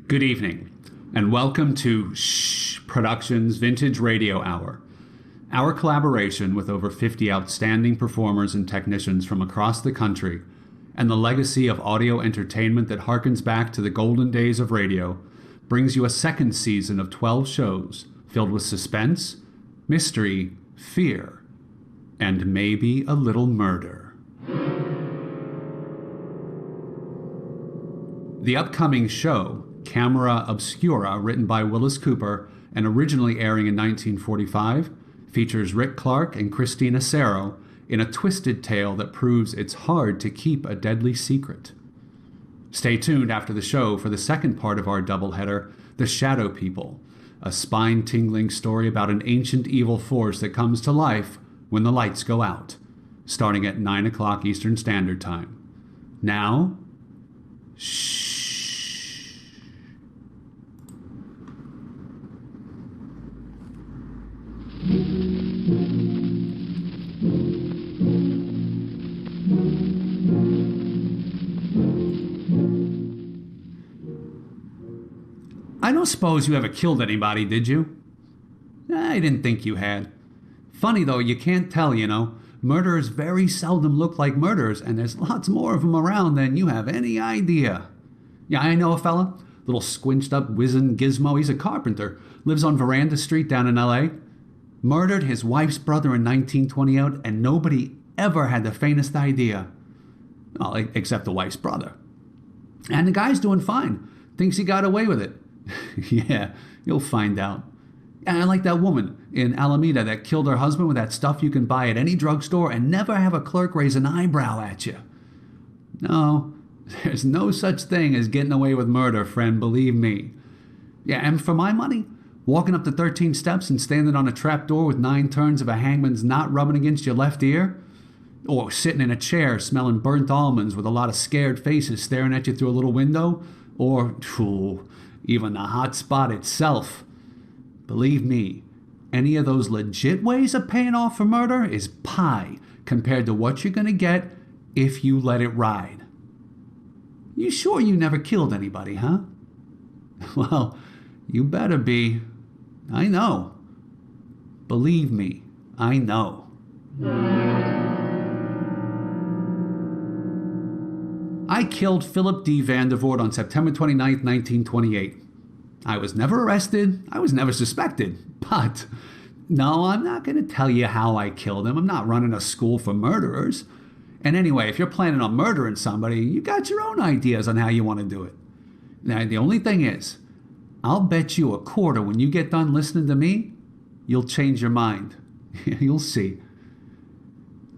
Good evening, and welcome to Shh Productions Vintage Radio Hour. Our collaboration with over 50 outstanding performers and technicians from across the country, and the legacy of audio entertainment that harkens back to the golden days of radio, brings you a second season of 12 shows filled with suspense, mystery, fear, and maybe a little murder. The upcoming show, Camera Obscura, written by Wyllis Cooper and originally airing in 1945, features Rick Clark and Christina Asero in a twisted tale that proves it's hard to keep a deadly secret. Stay tuned after the show for the second part of our doubleheader, The Shadow People, a spine-tingling story about an ancient evil force that comes to life when the lights go out, starting at 9 o'clock Eastern Standard Time. Now, shh. I don't suppose you ever killed anybody, did you? I didn't think you had. Funny though, you can't tell, you know. Murderers very seldom look like murderers, and there's lots more of them around than you have any idea. Yeah, I know a fella, little squinched up wizened gizmo. He's a carpenter, lives on Veranda Street down in L.A. Murdered his wife's brother in 1928, and nobody ever had the faintest idea. Well, except the wife's brother. And the guy's doing fine. Thinks he got away with it. Yeah, you'll find out. And I like that woman in Alameda that killed her husband with that stuff you can buy at any drugstore and never have a clerk raise an eyebrow at you. No, there's no such thing as getting away with murder, friend, believe me. Yeah, and for my money, walking up the 13 steps and standing on a trapdoor with 9 turns of a hangman's knot rubbing against your left ear, or sitting in a chair smelling burnt almonds with a lot of scared faces staring at you through a little window, or even the hot spot itself. Believe me, any of those legit ways of paying off for murder is pie compared to what you're going to get if you let it ride. You sure you never killed anybody, huh? Well, you better be. I know. Believe me, I know. I killed Philip D. Vandervoort on September 29, 1928. I was never arrested. I was never suspected. But, no, I'm not going to tell you how I killed him. I'm not running a school for murderers. And anyway, if you're planning on murdering somebody, you got your own ideas on how you want to do it. Now, the only thing is, I'll bet you a quarter when you get done listening to me, you'll change your mind. You'll see.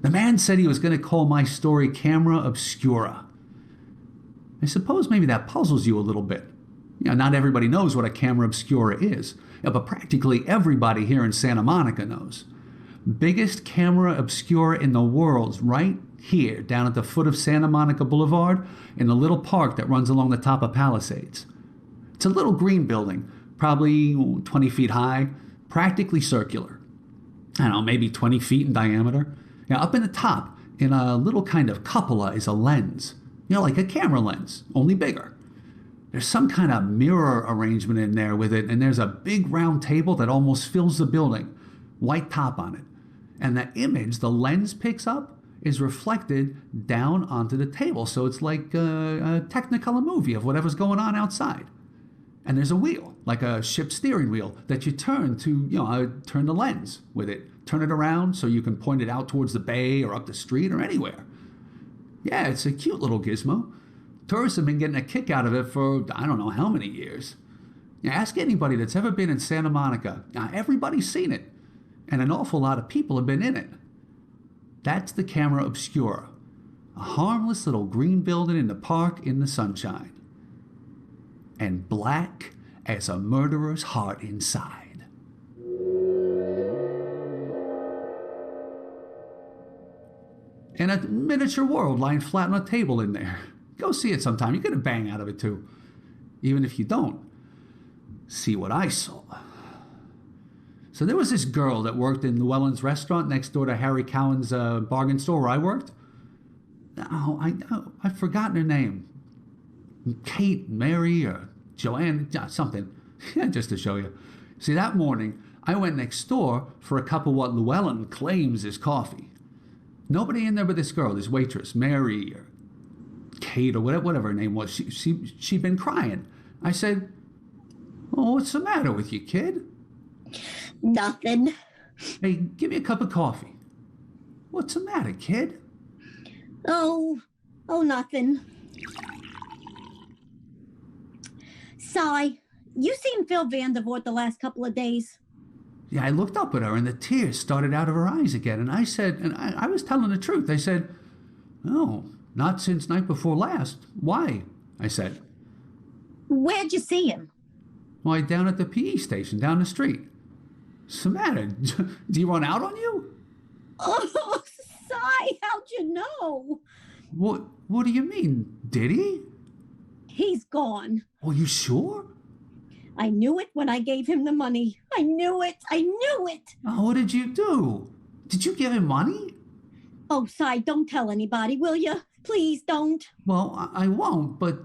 The man said he was going to call my story Camera Obscura. I suppose maybe that puzzles you a little bit. Not everybody knows what a camera obscura is, but practically everybody here in Santa Monica knows. Biggest camera obscura in the world's right here, down at the foot of Santa Monica Boulevard, in the little park that runs along the top of Palisades. It's a little green building, probably 20 feet high, practically circular. I don't know, maybe 20 feet in diameter. Up in the top, in a little kind of cupola, is a lens. Like a camera lens, only bigger. There's some kind of mirror arrangement in there with it, and there's a big round table that almost fills the building, white top on it. And the image the lens picks up is reflected down onto the table, so it's like a Technicolor movie of whatever's going on outside. And there's a wheel, like a ship steering wheel, that you turn to, turn the lens with it. Turn it around so you can point it out towards the bay or up the street or anywhere. Yeah, it's a cute little gizmo. Tourists have been getting a kick out of it for I don't know how many years. Ask anybody that's ever been in Santa Monica. Everybody's seen it, and an awful lot of people have been in it. That's the Camera Obscura, a harmless little green building in the park in the sunshine. And black as a murderer's heart inside. And a miniature world lying flat on a table in there. Go see it sometime. You get a bang out of it too. Even if you don't, see what I saw. So there was this girl that worked in Llewellyn's restaurant next door to Harry Cowan's bargain store where I worked. I've forgotten her name. Kate, Mary, or Joanne, something, just to show you. See, that morning, I went next door for a cup of what Llewellyn claims is coffee. Nobody in there but this girl, this waitress, Mary or Kate or whatever her name was. She'd been crying. I said, "Oh, what's the matter with you, kid?" Nothing. "Hey, give me a cup of coffee." "What's the matter, kid?" Oh, nothing. Cy, you seen Phil Vandervoort the last couple of days? Yeah, I looked up at her and the tears started out of her eyes again. And I said, and I was telling the truth. I said, "No, not since night before last." "Why?" I said. Where'd you see him? "Why, down at the PE station down the street." "What's the matter? Did he run out on you?" Oh, Cy, how'd you know? What do you mean? Did he? He's gone. Are you sure? I knew it when I gave him the money. I knew it. I knew it. Oh, what did you do? Did you give him money? Oh, Cy, don't tell anybody, will you? Please don't. Well, I won't, but...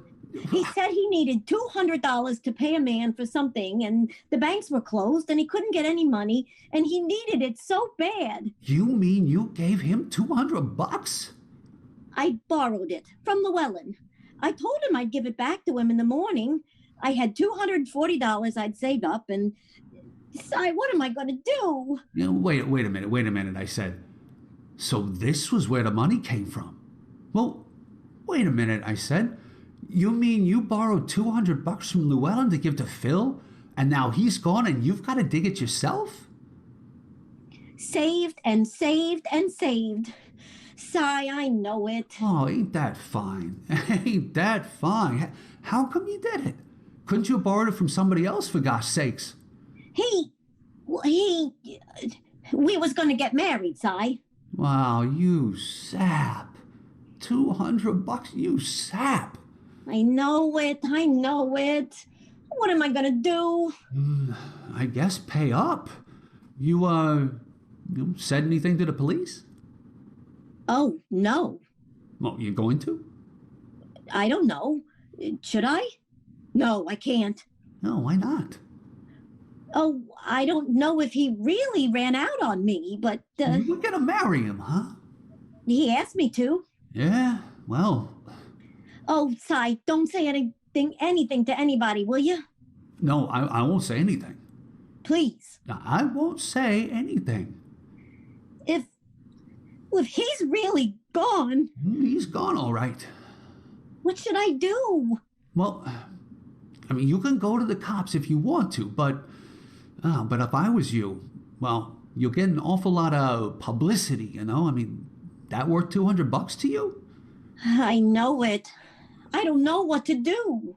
He said he needed $200 to pay a man for something, and the banks were closed, and he couldn't get any money, and he needed it so bad. You mean you gave him $200? I borrowed it from Llewellyn. I told him I'd give it back to him in the morning. I had $240 I'd saved up, and Cy, what am I going to do? Wait a minute, I said. So this was where the money came from? Well, wait a minute, I said. You mean you borrowed $200 from Llewellyn to give to Phil, and now he's gone and you've got to dig it yourself? Saved and saved and saved. Cy, I know it. Oh, ain't that fine? Ain't that fine? How come you did it? Couldn't you have borrowed it from somebody else, for gosh sakes? We was going to get married, Cy. Wow, you sap. $200, you sap. I know it. What am I going to do? I guess pay up. You said anything to the police? Oh, no. Well, you going to? I don't know. Should I? No, I can't. No, why not? Oh, I don't know if he really ran out on me, but... You were gonna marry him, huh? He asked me to. Yeah, well... Oh, Cy, don't say anything to anybody, will you? No, I won't say anything. Please. I won't say anything. If he's really gone... He's gone, all right. What should I do? Well, I mean, you can go to the cops if you want to, but if I was you, well, you'll get an awful lot of publicity, you know? I mean, that worth $200 to you? I know it. I don't know what to do.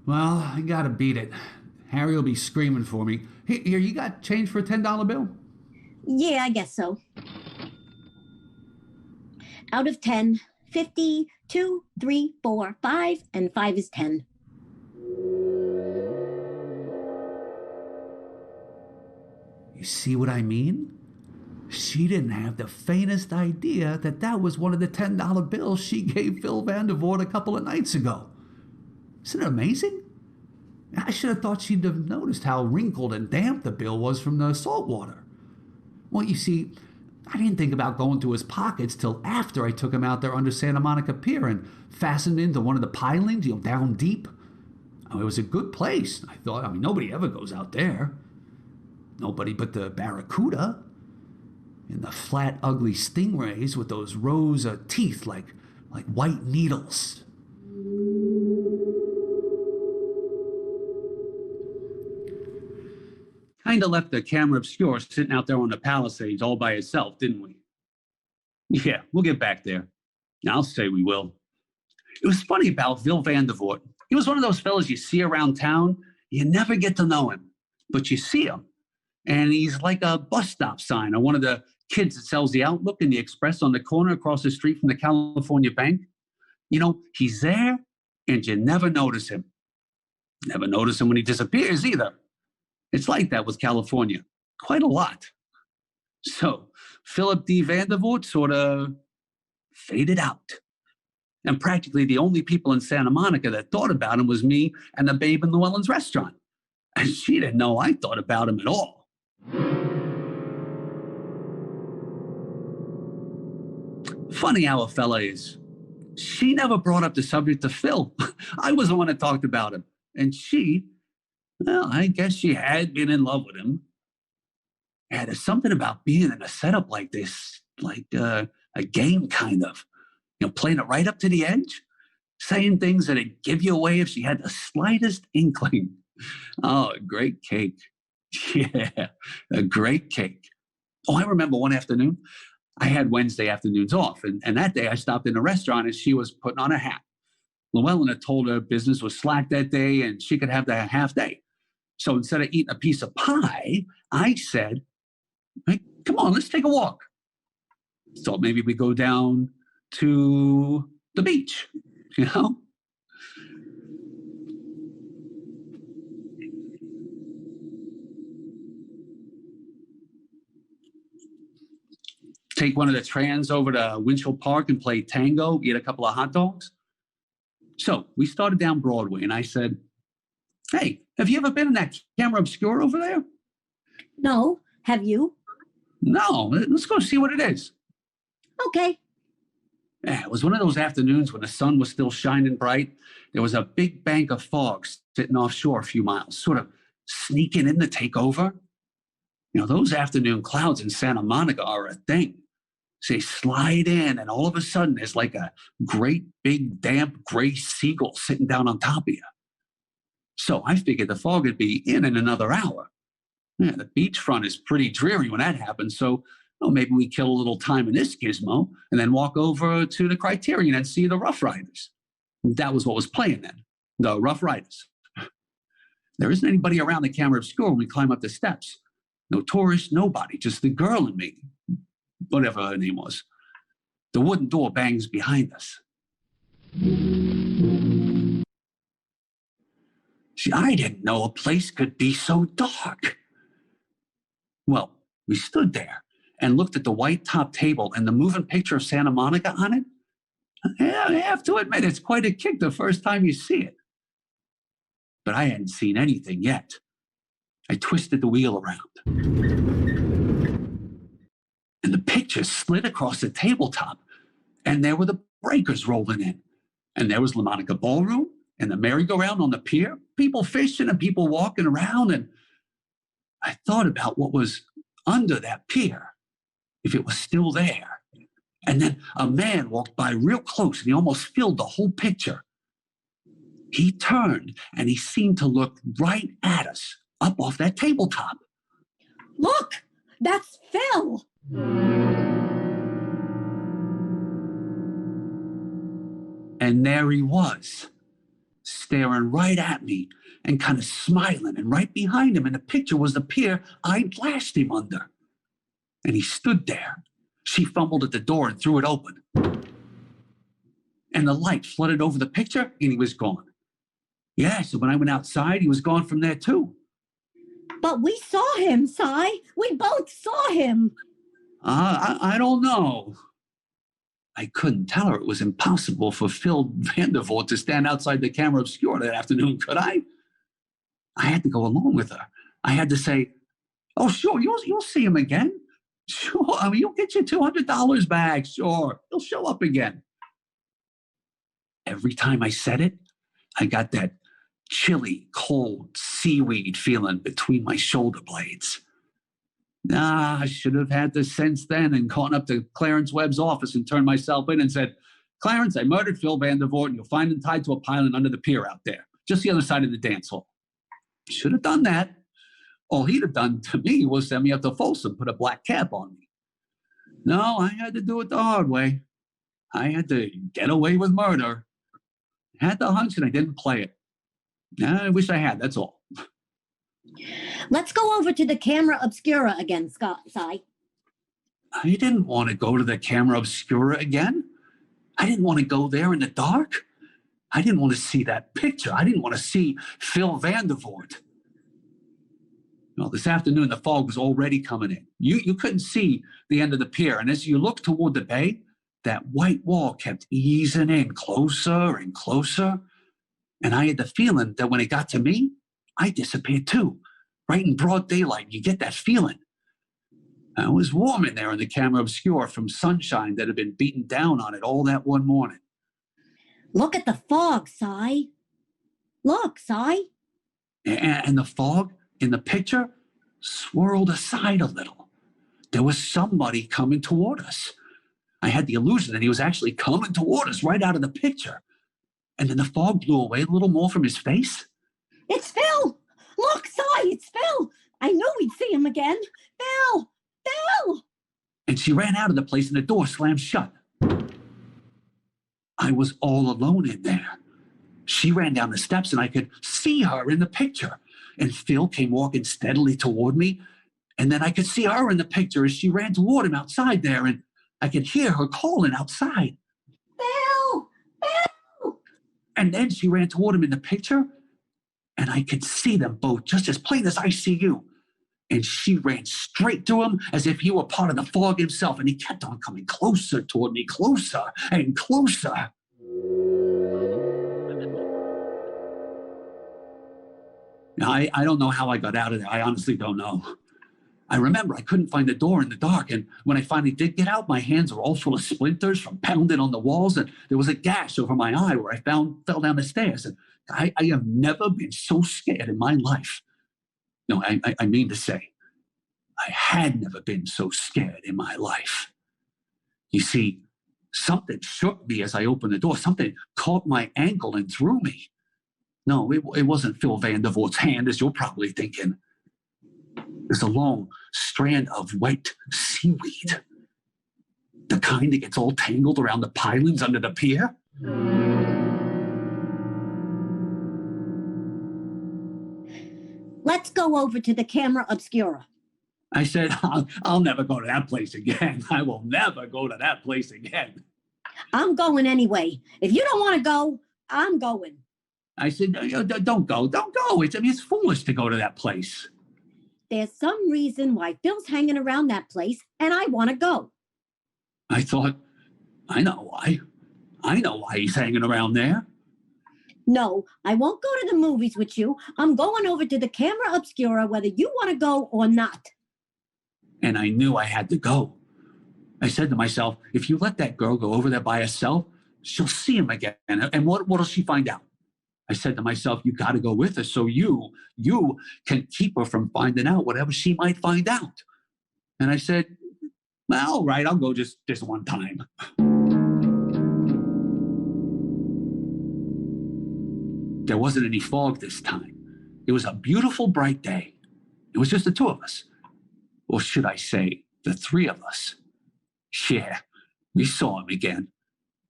Well, I gotta beat it. Harry will be screaming for me. Here, you got change for a $10 bill? Yeah, I guess so. Out of 10, 50, 2, 3, 4, 5, and 5 is 10. You see what I mean? She didn't have the faintest idea that was one of the $10 bills she gave Phil Vandervoort a couple of nights ago. Isn't it amazing? I should have thought she'd have noticed how wrinkled and damp the bill was from the salt water. Well, you see, I didn't think about going to his pockets till after I took him out there under Santa Monica Pier and fastened into one of the pilings, down deep. Oh, it was a good place, I thought. I mean, nobody ever goes out there. Nobody but the barracuda. And the flat, ugly stingrays with those rows of teeth like white needles. Kinda left the camera obscure sitting out there on the Palisades all by itself, didn't we? Yeah, we'll get back there. I'll say we will. It was funny about Phil Vandervoort. He was one of those fellas you see around town. You never get to know him, but you see him. And he's like a bus stop sign or one of the kids that sells the Outlook and the Express on the corner across the street from the California Bank. He's there and you never notice him. Never notice him when he disappears either. It's like that with California. Quite a lot. So, Philip D. Vandervoort sort of faded out. And practically the only people in Santa Monica that thought about him was me and the babe in Llewellyn's restaurant. And she didn't know I thought about him at all. Funny how a fella is. She never brought up the subject to Phil. I was the one that talked about him. And she, well, I guess she had been in love with him. Yeah, there's something about being in a setup like this, like a game kind of, playing it right up to the edge, saying things that'd give you away if she had the slightest inkling. Oh, a great cake. Yeah, a great cake. Oh, I remember one afternoon, I had Wednesday afternoons off, and that day I stopped in a restaurant and she was putting on a hat. Llewellyn had told her business was slack that day and she could have the half day. So instead of eating a piece of pie, I said, hey, come on, let's take a walk. So maybe we go down to the beach, Take one of the trans over to Winchell Park and play tango, eat a couple of hot dogs. So we started down Broadway and I said, hey, have you ever been in that camera obscura over there? No. Have you? No. Let's go see what it is. Okay. Yeah, it was one of those afternoons when the sun was still shining bright. There was a big bank of fog sitting offshore a few miles, sort of sneaking in to take over. Those afternoon clouds in Santa Monica are a thing. So they slide in, and all of a sudden, there's like a great big damp gray seagull sitting down on top of you. So I figured the fog would be in another hour. Yeah, the beachfront is pretty dreary when that happens. So maybe we kill a little time in this gizmo and then walk over to the Criterion and see the Rough Riders. That was what was playing then, the Rough Riders. There isn't anybody around the camera obscura when we climb up the steps. No tourists, nobody, just the girl and me, whatever her name was. The wooden door bangs behind us. See, I didn't know a place could be so dark. Well, we stood there and looked at the white top table and the moving picture of Santa Monica on it. Yeah, I have to admit, it's quite a kick the first time you see it. But I hadn't seen anything yet. I twisted the wheel around. And the picture slid across the tabletop. And there were the breakers rolling in. And there was La Monica Ballroom and the merry-go-round on the pier, people fishing and people walking around. And I thought about what was under that pier, if it was still there. And then a man walked by real close and he almost filled the whole picture. He turned and he seemed to look right at us, up off that tabletop. Look, that's Phil. And there he was, staring right at me and kind of smiling. And right behind him in the picture was the pier I'd lashed him under. And he stood there. She fumbled at the door and threw it open. And the light flooded over the picture and he was gone. Yeah, so when I went outside, he was gone from there too. But we saw him, Si. We both saw him. I don't know. I couldn't tell her it was impossible for Phil Vandervoort to stand outside the camera obscura that afternoon, could I? I had to go along with her. I had to say, oh, sure, you'll see him again. Sure, you'll get your $200 back. Sure, he'll show up again. Every time I said it, I got that chilly, cold seaweed feeling between my shoulder blades. I should have had the sense then and gone up to Clarence Webb's office and turned myself in and said, Clarence, I murdered Phil Vandervoort and you'll find him tied to a pylon under the pier out there, just the other side of the dance hall. Should have done that. All he'd have done to me was send me up to Folsom, put a black cap on me. No, I had to do it the hard way. I had to get away with murder. I had the hunch and I didn't play it. I wish I had, that's all. Let's go over to the camera obscura again, Si. I didn't want to go to the camera obscura again. I didn't want to go there in the dark. I didn't want to see that picture. I didn't want to see Phil Vandervoort. Well, this afternoon, the fog was already coming in. You couldn't see the end of the pier. And as you looked toward the bay, that white wall kept easing in closer and closer. And I had the feeling that when it got to me, I disappeared too. Right in broad daylight, you get that feeling. It was warm in there in the camera obscura from sunshine that had been beaten down on it all that one morning. Look at the fog, Si. Look, Si. And the fog in the picture swirled aside a little. There was somebody coming toward us. I had the illusion that he was actually coming toward us right out of the picture. And then the fog blew away a little more from his face. It's Phil! Look, Si, it's Phil! I knew we'd see him again. Phil! Phil! And she ran out of the place and the door slammed shut. I was all alone in there. She ran down the steps and I could see her in the picture. And Phil came walking steadily toward me. And then I could see her in the picture as she ran toward him outside there. And I could hear her calling outside. Phil! Phil! And then she ran toward him in the picture. And I could see them both just as plain as I see you. And she ran straight to him as if he were part of the fog himself. And he kept on coming closer toward me, closer and closer. I don't know how I got out of there. I honestly don't know. I remember I couldn't find the door in the dark. And when I finally did get out, my hands were all full of splinters from pounding on the walls. And there was a gash over my eye where I fell down the stairs. And I have never been so scared in my life. No, I mean to say, I had never been so scared in my life. You see, something shook me as I opened the door. Something caught my ankle and threw me. No, it wasn't Phil Vandervoort's hand, as you're probably thinking. There's a long strand of white seaweed. The kind that gets all tangled around the pilings under the pier. Let's go over to the camera obscura. I said, I'll never go to that place again. I will never go to that place again. I'm going anyway. If you don't want to go, I'm going. I said, don't go. It's foolish to go to that place. There's some reason why Phil's hanging around that place, and I want to go. I thought, I know why. I know why he's hanging around there. No, I won't go to the movies with you. I'm going over to the camera obscura whether you want to go or not. And I knew I had to go. I said to myself, if you let that girl go over there by herself, she'll see him again. And what'll she find out? I said to myself, you got to go with her so you can keep her from finding out whatever she might find out. And I said, well, all right, I'll go just one time. There wasn't any fog this time. It was a beautiful, bright day. It was just the two of us. Or should I say, the three of us. Yeah, we saw him again.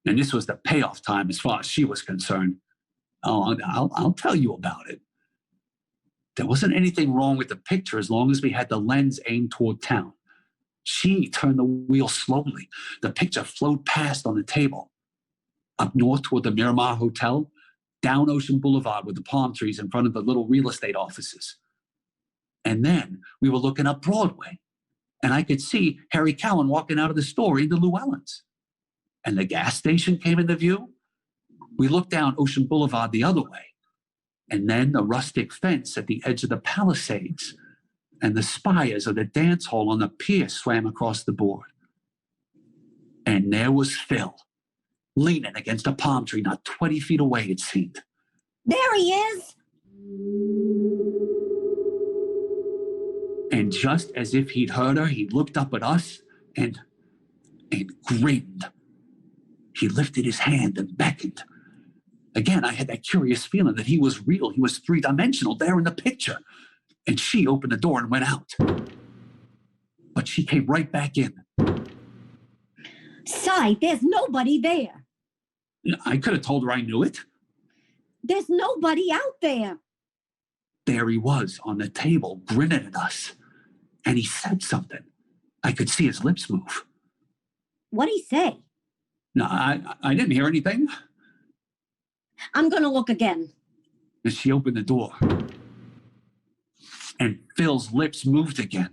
And this was the payoff time as far as she was concerned. Oh, I'll tell you about it. There wasn't anything wrong with the picture as long as we had the lens aimed toward town. She turned the wheel slowly. The picture flowed past on the table. Up north toward the Miramar Hotel, down Ocean Boulevard with the palm trees in front of the little real estate offices. And then we were looking up Broadway, and I could see Harry Cowan walking out of the store into Llewellyn's. And the gas station came into view. We looked down Ocean Boulevard the other way, and then the rustic fence at the edge of the Palisades and the spires of the dance hall on the pier swam across the board. And there was Phil, leaning against a palm tree not 20 feet away, it seemed. There he is! And just as if he'd heard her, he looked up at us and grinned. He lifted his hand and beckoned. Again, I had that curious feeling that he was real. He was three-dimensional there in the picture. And she opened the door and went out. But she came right back in. Si, there's nobody there. I could have told her I knew it. There's nobody out there. There he was on the table, grinning at us. And he said something. I could see his lips move. What'd he say? No, I didn't hear anything. I'm going to look again. And she opened the door. And Phil's lips moved again.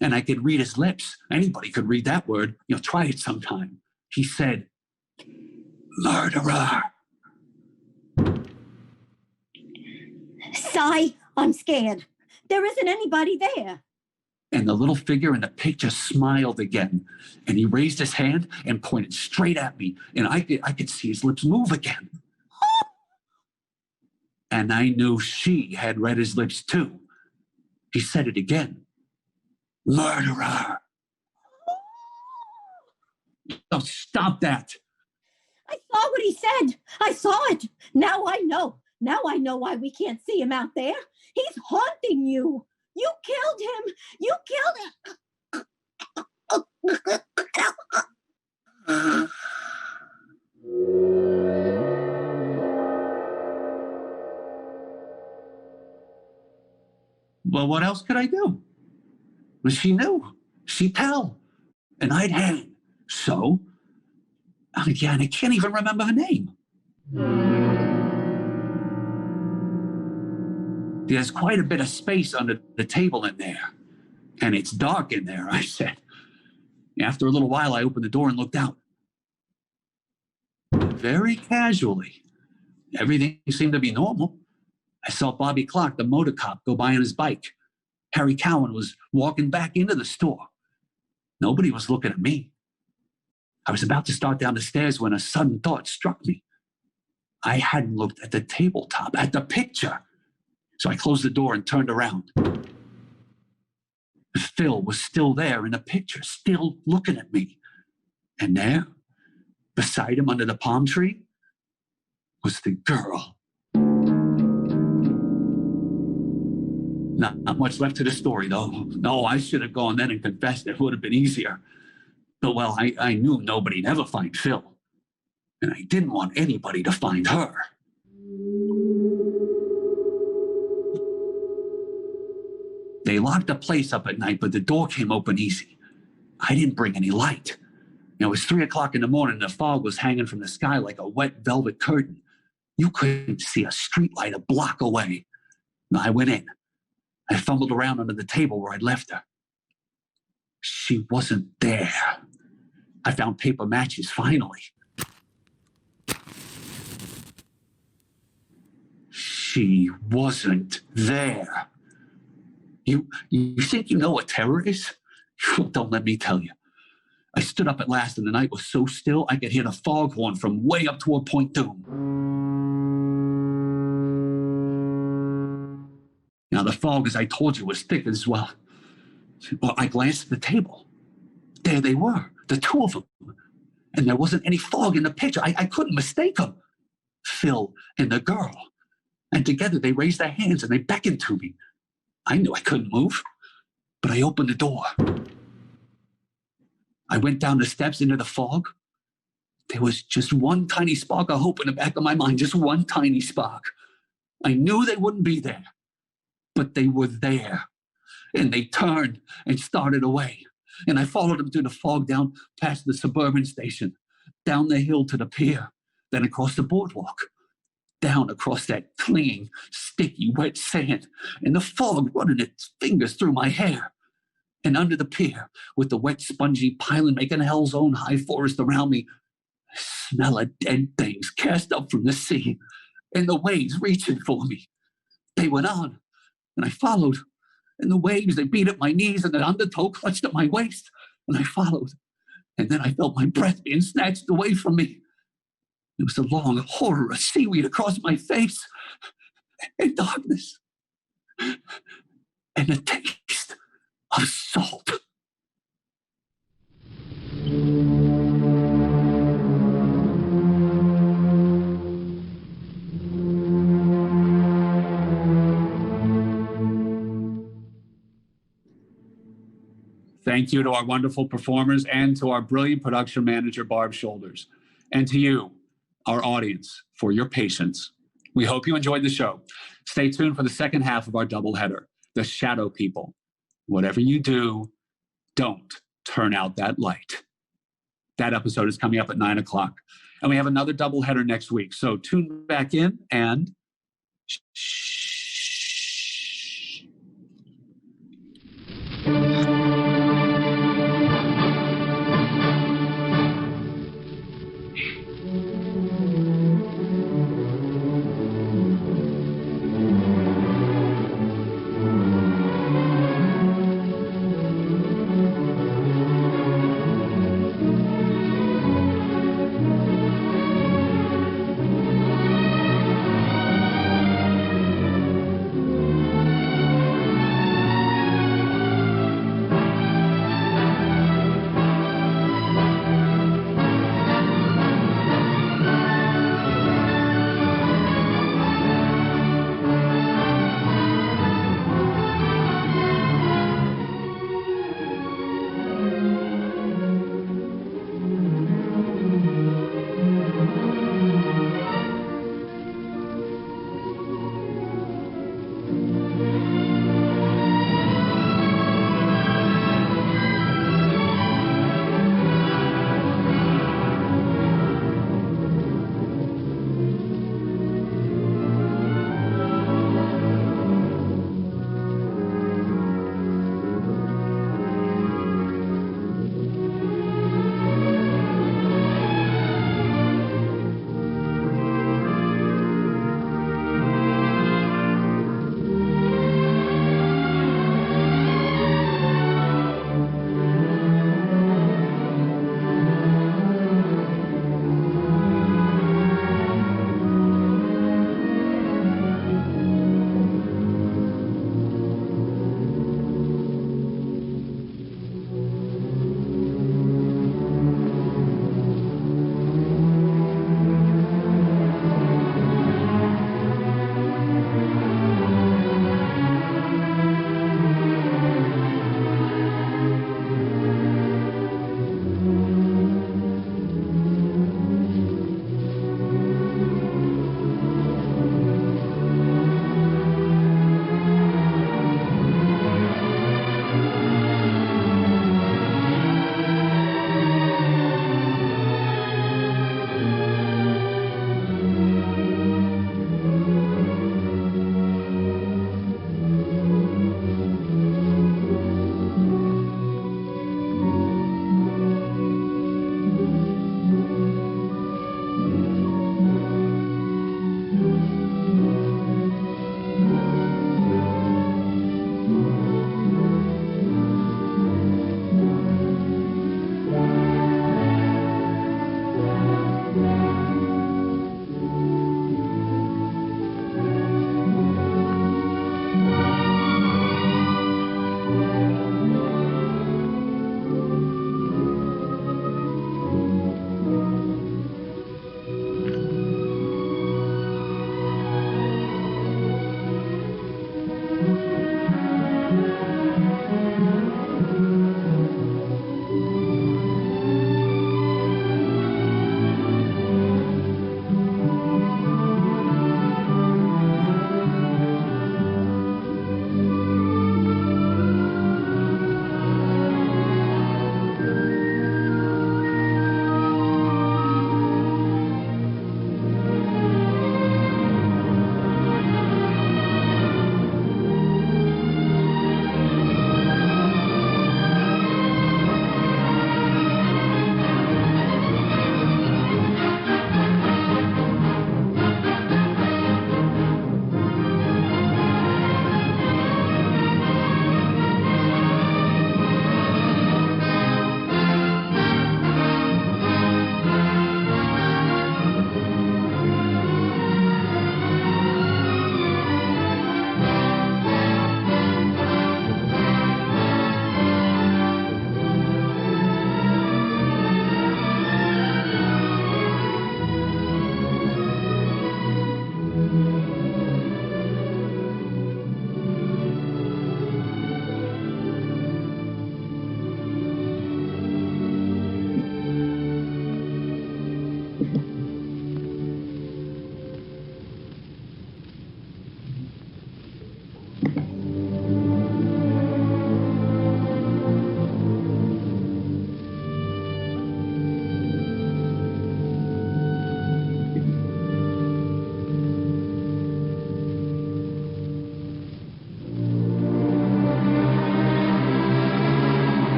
And I could read his lips. Anybody could read that word. Try it sometime. He said, "Murderer." Si, I'm scared. There isn't anybody there. And the little figure in the picture smiled again, and he raised his hand and pointed straight at me, and I could see his lips move again. And I knew she had read his lips too. He said it again. "Murderer." Oh, stop that. I saw what he said. I saw it. Now I know. Now I know why we can't see him out there. He's haunting you. You killed him. You killed him. Well, what else could I do? Well, she knew. She'd tell. And I'd hang. So, again, I can't even remember her name. There's quite a bit of space under the table in there. And it's dark in there, I said. After a little while, I opened the door and looked out. Very casually, everything seemed to be normal. I saw Bobby Clark, the motor cop, go by on his bike. Harry Cowan was walking back into the store. Nobody was looking at me. I was about to start down the stairs when a sudden thought struck me. I hadn't looked at the tabletop, at the picture. So I closed the door and turned around. Phil was still there in the picture, still looking at me. And there, beside him under the palm tree, was the girl. Not much left to the story, though. No, I should have gone then and confessed. It would have been easier. But, well, I knew nobody'd ever find Phil. And I didn't want anybody to find her. They locked the place up at night, but the door came open easy. I didn't bring any light. It was 3 o'clock in the morning, and the fog was hanging from the sky like a wet velvet curtain. You couldn't see a streetlight a block away. I went in. I fumbled around under the table where I'd left her. She wasn't there. I found paper matches, finally. She wasn't there. You think you know what terror is? Don't let me tell you. I stood up at last, and the night was so still I could hear the foghorn from way up toward Point Doom. Now, the fog, as I told you, was thick as well. I glanced at the table. There they were, the two of them. And there wasn't any fog in the picture. I couldn't mistake them. Phil and the girl. And together they raised their hands and they beckoned to me. I knew I couldn't move, but I opened the door. I went down the steps into the fog. There was just one tiny spark of hope in the back of my mind, just one tiny spark. I knew they wouldn't be there, but they were there. And they turned and started away. And I followed them through the fog down past the suburban station, down the hill to the pier, then across the boardwalk, down across that clinging, sticky, wet sand, and the fog running its fingers through my hair. And under the pier, with the wet, spongy piling making hell's own high forest around me, I smell of dead things cast up from the sea, and the waves reaching for me. They went on, and I followed. And the waves, they beat at my knees, and the undertow clutched at my waist. And I followed. And then I felt my breath being snatched away from me. It was a long horror of seaweed across my face, and darkness, and the taste of salt. Thank you to our wonderful performers and to our brilliant production manager, Barb Shoulders, and to you, our audience, for your patience. We hope you enjoyed the show. Stay tuned for the second half of our doubleheader, The Shadow People. Whatever you do, don't turn out that light. That episode is coming up at 9 o'clock. And we have another doubleheader next week. So tune back in and shh.